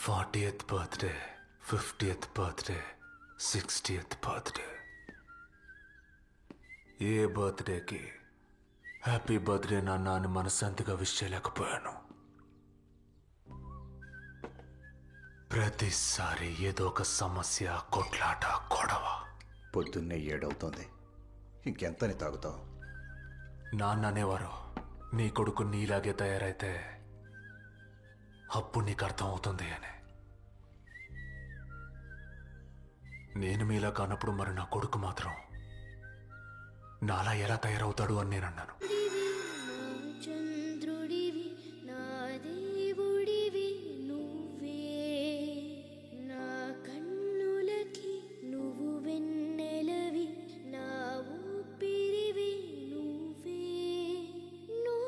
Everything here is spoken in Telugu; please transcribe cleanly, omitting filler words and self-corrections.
40th birthday, 50th birthday, 60th birthday. ఏ బర్త్డేకి హ్యాపీ బర్త్డే నాన్న అని మనశాంతిగా విష్ చేయలేకపోయాను. ప్రతిసారి ఏదో ఒక సమస్య, కొట్లాట, గొడవ. పొద్దున్నే 7 అవుతోంది, ఇంకెంతని తాగుతావు? నాన్న అనేవారు, నీ కొడుకు నీలాగే తయారైతే అప్పుడు నీకు అర్థం అవుతుంది అని. నేను మీలా కానప్పుడు మరి నా కొడుకు మాత్రం నాలా ఎలా తయారవుతాడు అని నేను అన్నాను.